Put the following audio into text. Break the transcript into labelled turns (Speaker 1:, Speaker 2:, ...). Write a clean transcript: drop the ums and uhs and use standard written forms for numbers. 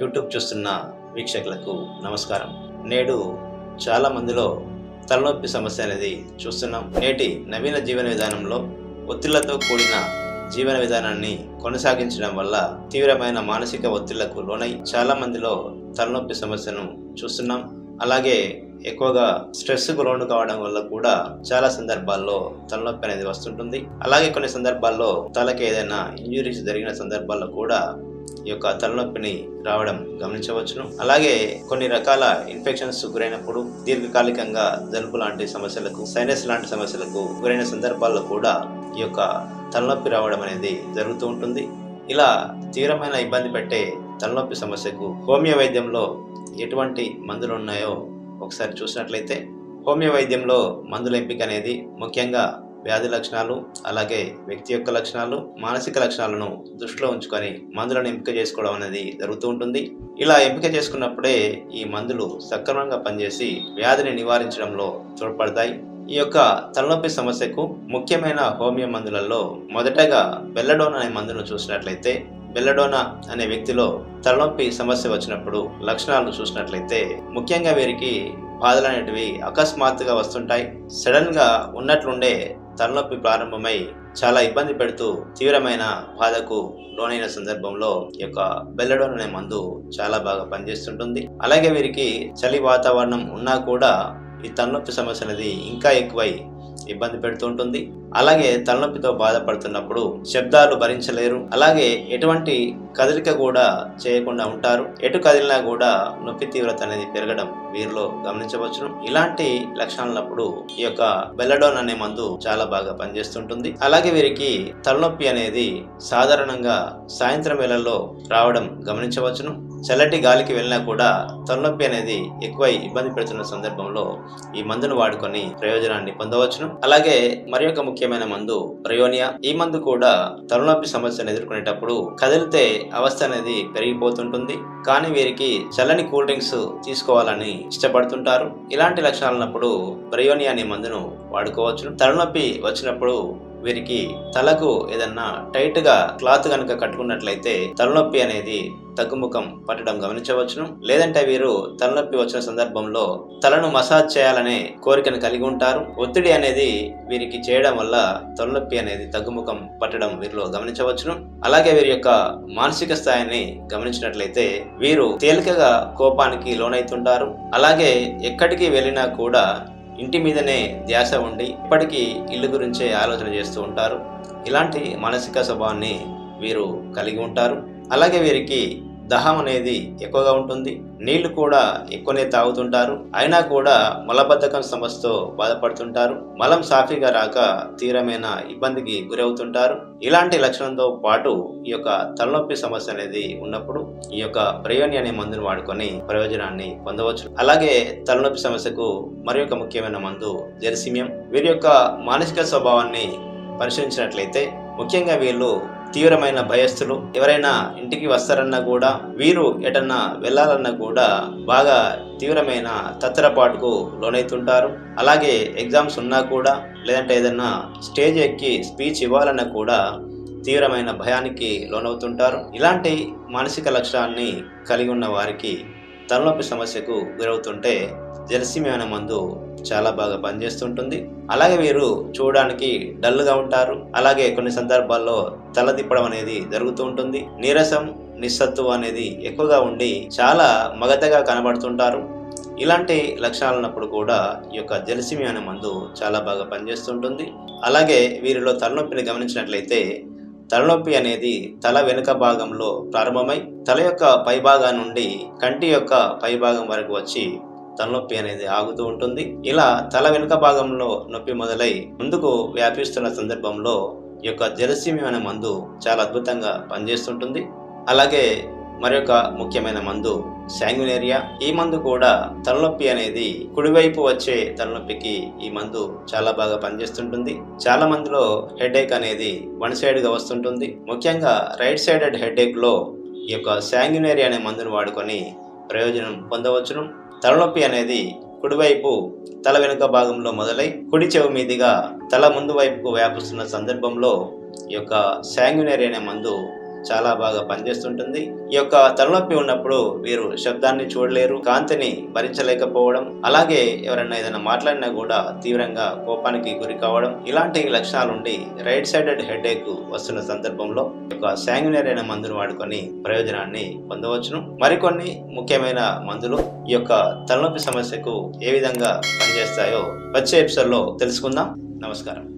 Speaker 1: YouTube చూస్తున్న వీక్షకులకు నమస్కారం. నేడు చాలా మందిలో తలనొప్పి సమస్య అనేది చూస్తున్నాం. నేటి నవీన జీవన విధానంలో ఒత్తిళ్లతో కూడిన జీవన విధానాన్ని కొనసాగించడం వల్ల తీవ్రమైన మానసిక ఒత్తిళ్లకు లోనై చాలా మందిలో తలనొప్పి సమస్యను చూస్తున్నాం. అలాగే ఎక్కువగా స్ట్రెస్కు లోను కావడం వల్ల కూడా చాలా సందర్భాల్లో తలనొప్పి అనేది వస్తుంటుంది. అలాగే కొన్ని సందర్భాల్లో తలకి ఏదైనా ఇంజురీస్ జరిగిన సందర్భాల్లో కూడా ఈ యొక్క తలనొప్పిని రావడం గమనించవచ్చును. అలాగే కొన్ని రకాల ఇన్ఫెక్షన్స్ గురైనప్పుడు, దీర్ఘకాలికంగా జలుబు లాంటి సమస్యలకు, సైనస్ లాంటి సమస్యలకు గురైన సందర్భాల్లో కూడా ఈ యొక్క తలనొప్పి రావడం అనేది జరుగుతూ ఉంటుంది. ఇలా తీవ్రమైన ఇబ్బంది పెట్టే తలనొప్పి సమస్యకు హోమియో వైద్యంలో ఎటువంటి మందులు ఉన్నాయో ఒకసారి చూసినట్లయితే, హోమియో వైద్యంలో మందుల ఎంపిక అనేది ముఖ్యంగా వ్యాధి లక్షణాలు, అలాగే వ్యక్తి యొక్క లక్షణాలు, మానసిక లక్షణాలను దృష్టిలో ఉంచుకొని మందులను ఎంపిక చేసుకోవడం అనేది జరుగుతూ ఉంటుంది. ఇలా ఎంపిక చేసుకున్నప్పుడే ఈ మందులు సక్రమంగా పనిచేసి వ్యాధిని నివారించడంలో తోడ్పడతాయి. ఈ యొక్క తలనొప్పి సమస్యకు ముఖ్యమైన హోమియో మందులలో మొదటగా బెల్లడోనా అనే మందును చూసినట్లయితే, బెల్లడోనా అనే వ్యక్తిలో తలనొప్పి సమస్య వచ్చినప్పుడు లక్షణాలను చూసినట్లయితే ముఖ్యంగా వీరికి బాధలు అనేటివి అకస్మాత్తుగా వస్తుంటాయి. సడన్ గా ఉన్నట్లుండే తలనొప్పి ప్రారంభమై చాలా ఇబ్బంది పెడుతూ తీవ్రమైన బాధకు లోనైన సందర్భంలో ఈ యొక్క బెల్లడోనా అనే మందు చాలా బాగా పనిచేస్తుంటుంది. అలాగే వీరికి చలి వాతావరణం ఉన్నా కూడా ఈ తలనొప్పి సమస్య అనేది ఇంకా ఎక్కువై ఇబ్బంది పెడుతూ ఉంటుంది. అలాగే తలనొప్పితో బాధపడుతున్నప్పుడు శబ్దాలు భరించలేరు. అలాగే ఎటువంటి కదలిక కూడా చేయకుండా ఉంటారు. ఎటు కదిలినా కూడా నొప్పి తీవ్రత అనేది పెరగడం వీరిలో గమనించవచ్చును. ఇలాంటి లక్షణాలప్పుడు ఈ యొక్క బెల్లడోనా అనే మందు చాలా బాగా పనిచేస్తుంటుంది. అలాగే వీరికి తలనొప్పి అనేది సాధారణంగా సాయంత్రం వేళల్లో రావడం గమనించవచ్చును. చల్లటి గాలికి వెళ్ళినా కూడా తలనొప్పి అనేది ఎక్కువ ఇబ్బంది పెడుతున్న సందర్భంలో ఈ మందును వాడుకొని ప్రయోజనాన్ని పొందవచ్చును. అలాగే మరి ఒక ముఖ్యమైన మందు బ్రయోనియా. ఈ మందు కూడా తలనొప్పి సమస్యను ఎదుర్కొనేటప్పుడు కదిలితే అవస్థ అనేది పెరిగిపోతుంటుంది. కానీ వీరికి చల్లని కూల్ డ్రింక్స్ తీసుకోవాలని ఇష్టపడుతుంటారు. ఇలాంటి లక్షణాలున్నప్పుడు బ్రయోనియా అనే మందును వాడుకోవచ్చును. తలనొప్పి వచ్చినప్పుడు వీరికి తలకు ఏదన్నా టైట్ గా క్లాత్ కనుక కట్టుకున్నట్లయితే తలనొప్పి అనేది తగ్గుముఖం పట్టడం గమనించవచ్చును. లేదంటే వీరు తలనొప్పి వచ్చిన సందర్భంలో తలను మసాజ్ చేయాలనే కోరికను కలిగి ఉంటారు. ఒత్తిడి అనేది వీరికి చేయడం వల్ల తలనొప్పి అనేది తగ్గుముఖం పట్టడం వీరిలో గమనించవచ్చును. అలాగే వీరి యొక్క మానసిక స్థాయిని గమనించినట్లయితే వీరు తేలికగా కోపానికి లోనైతుంటారు. అలాగే ఎక్కడికి వెళ్ళినా కూడా ఇంటి మీదనే ధ్యాస ఉండి ఇప్పటికీ ఇల్లు గురించే ఆలోచన చేస్తూ ఉంటారు. ఇలాంటి మానసిక స్వభావాన్ని వీరు కలిగి ఉంటారు. అలాగే వీరికి దాహం అనేది ఎక్కువగా ఉంటుంది. నీళ్లు కూడా ఎక్కువనే తాగుతుంటారు. అయినా కూడా మలబద్ధకం సమస్యతో బాధపడుతుంటారు. మలం సాఫీగా రాక తీవ్రమైన ఇబ్బందికి గురవుతుంటారు. ఇలాంటి లక్షణంతో పాటు ఈ యొక్క తలనొప్పి సమస్య అనేది ఉన్నప్పుడు ఈ యొక్క బ్రయోనియా అనే మందును వాడుకొని ప్రయోజనాన్ని పొందవచ్చు. అలాగే తలనొప్పి సమస్యకు మరి ఒక ముఖ్యమైన మందు జెరసీమియం. వీరి యొక్క మానసిక స్వభావాన్ని పరిశీలించినట్లయితే ముఖ్యంగా వీళ్ళు తీవ్రమైన భయస్థులు. ఎవరైనా ఇంటికి వస్తారన్నా కూడా, వీరు ఎటన్నా వెళ్ళాలన్నా కూడా బాగా తీవ్రమైన తత్తరపాటుకు లోనైతుంటారు. అలాగే ఎగ్జామ్స్ ఉన్నా కూడా, లేదంటే ఏదన్నా స్టేజ్ ఎక్కి స్పీచ్ ఇవ్వాలన్నా కూడా తీవ్రమైన భయానికి లోనవుతుంటారు. ఇలాంటి మానసిక లక్షణాన్ని కలిగి ఉన్న వారికి తలనొప్పి సమస్యకు గురవుతుంటే జెరసీమియం అనే మందు చాలా బాగా పనిచేస్తుంటుంది. అలాగే వీరు చూడడానికి డల్గా ఉంటారు. అలాగే కొన్ని సందర్భాల్లో తల తిప్పడం అనేది జరుగుతూ ఉంటుంది. నీరసం, నిస్సత్తువ అనేది ఎక్కువగా ఉండి చాలా మగతగా కనబడుతుంటారు. ఇలాంటి లక్షణాలు ఉన్నప్పుడు కూడా ఈ యొక్క జెరసీమియం అనే మందు చాలా బాగా పనిచేస్తుంటుంది. అలాగే వీరిలో తలనొప్పిని గమనించినట్లయితే తలనొప్పి అనేది తల వెనుక భాగంలో ప్రారంభమై తల యొక్క పైభాగం నుండి కంటి యొక్క పైభాగం వరకు వచ్చి తలనొప్పి అనేది ఆగుతూ ఉంటుంది. ఇలా తల వెనుక భాగంలో నొప్పి మొదలై ముందుకు వ్యాపిస్తున్న సందర్భంలో ఈ యొక్క జెరసీమియం అనే మందు చాలా అద్భుతంగా పనిచేస్తుంటుంది. అలాగే మరొక ముఖ్యమైన మందు శాంగ్యునేరియా. ఈ మందు కూడా తలనొప్పి అనేది కుడివైపు వచ్చే తలనొప్పికి ఈ మందు చాలా బాగా పనిచేస్తుంటుంది. చాలా మందిలో హెడేక్ అనేది వన్ సైడ్ గా వస్తుంటుంది. ముఖ్యంగా రైట్ సైడెడ్ హెడేక్ లో ఈ యొక్క శాంగ్యునేరియా అనే మందును వాడుకొని ప్రయోజనం పొందవచ్చును. తలనొప్పి అనేది కుడివైపు తల వెనుక భాగంలో మొదలై కుడి చెవి మీదుగా తల ముందు వైపుకు వ్యాపిస్తున్న సందర్భంలో ఈ యొక్క శాంగ్యునేరియా అనే మందు చాలా బాగా పనిచేస్తుంటుంది. ఈ యొక్క తలనొప్పి ఉన్నప్పుడు వీరు శబ్దాన్ని చూడలేరు, కాంతిని భరించలేకపోవడం, అలాగే ఎవరైనా ఏదైనా మాట్లాడినా కూడా తీవ్రంగా కోపానికి గురి కావడం, ఇలాంటి లక్షణాలు ఉండి రైట్ సైడెడ్ హెడేక్ వస్తున్న సందర్భంలో ఒక శాంగ్యునరీ అనే మందును వాడుకొని ప్రయోజనాన్ని పొందవచ్చును. మరికొన్ని ముఖ్యమైన మందులు ఈ యొక్క తలనొప్పి సమస్యకు ఏ విధంగా పనిచేస్తాయో వచ్చే ఎపిసోడ్లో తెలుసుకుందాం. నమస్కారం.